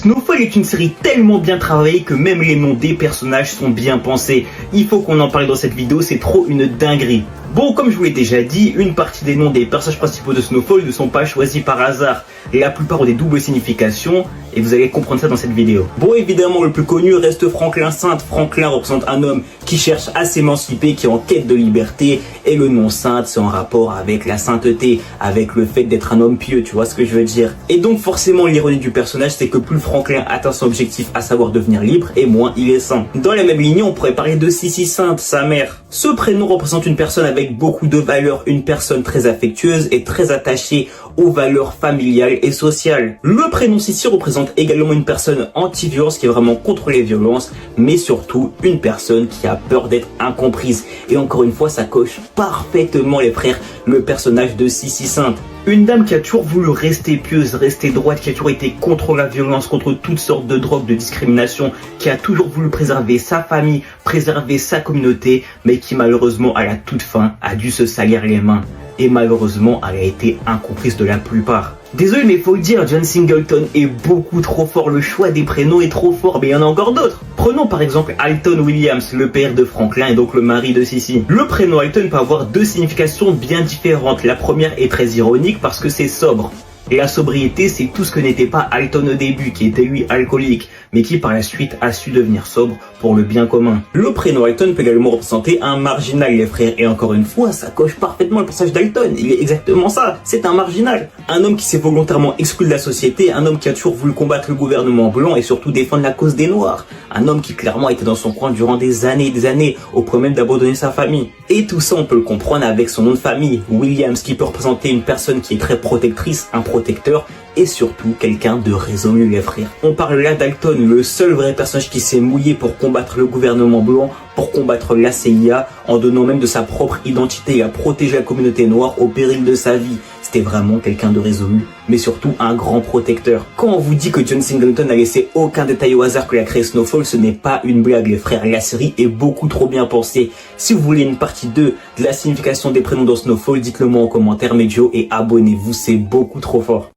Snowfall est une série tellement bien travaillée que même les noms des personnages sont bien pensés. Il faut qu'on en parle dans cette vidéo, c'est trop une dinguerie. Bon, comme je vous l'ai déjà dit, une partie des noms des personnages principaux de Snowfall ne sont pas choisis par hasard. La plupart ont des doubles significations et vous allez comprendre ça dans cette vidéo. Bon, évidemment, le plus connu reste Franklin Saint. Franklin représente un homme qui cherche à s'émanciper, qui est en quête de liberté, et le nom Saint, c'est en rapport avec la sainteté, avec le fait d'être un homme pieux, tu vois ce que je veux dire. Et donc forcément, l'ironie du personnage, c'est que plus Franklin atteint son objectif, à savoir devenir libre, et moins il est saint. Dans la même lignée, on pourrait parler de Sissy Sainte, sa mère. Ce prénom représente une personne avec beaucoup de valeurs, une personne très affectueuse et très attachée aux valeurs familiales et sociales. Le prénom Sissy représente également une personne anti-violence qui est vraiment contre les violences, mais surtout une personne qui a peur d'être incomprise. Et encore une fois, ça coche parfaitement, les frères, le personnage de Sissy Sainte. Une dame qui a toujours voulu rester pieuse, rester droite, qui a toujours été contre la violence, contre toutes sortes de drogues, de discrimination, qui a toujours voulu préserver sa famille, préserver sa communauté, mais qui malheureusement à la toute fin a dû se salir les mains. Et malheureusement, elle a été incomprise de la plupart. Désolé, mais faut le dire, John Singleton est beaucoup trop fort. Le choix des prénoms est trop fort, mais il y en a encore d'autres. Prenons par exemple Alton Williams, le père de Franklin et donc le mari de Sissy. Le prénom Alton peut avoir deux significations bien différentes. La première est très ironique parce que c'est sobre. Et la sobriété, c'est tout ce que n'était pas Alton au début, qui était lui alcoolique, mais qui par la suite a su devenir sobre pour le bien commun. Le prénom Alton peut également représenter un marginal, les frères, et encore une fois, ça coche parfaitement le personnage d'Alton. Il est exactement ça, c'est un marginal. Un homme qui s'est volontairement exclu de la société, un homme qui a toujours voulu combattre le gouvernement blanc et surtout défendre la cause des Noirs. Un homme qui clairement était dans son coin durant des années, au point même d'abandonner sa famille. Et tout ça, on peut le comprendre avec son nom de famille, Williams, qui peut représenter une personne qui est très protectrice, un protecteur, et surtout quelqu'un de résolu, les frères. On parle là d'Alton, le seul vrai personnage qui s'est mouillé pour combattre le gouvernement blanc, pour combattre la CIA, en donnant même de sa propre identité et à protéger la communauté noire au péril de sa vie. C'était vraiment quelqu'un de résolu, mais surtout un grand protecteur. Quand on vous dit que John Singleton n'a laissé aucun détail au hasard que l'a créé Snowfall, ce n'est pas une blague, les frères. La série est beaucoup trop bien pensée. Si vous voulez une partie 2 de la signification des prénoms dans Snowfall, dites-le moi en commentaire, mais Joe, et abonnez-vous, c'est beaucoup trop fort.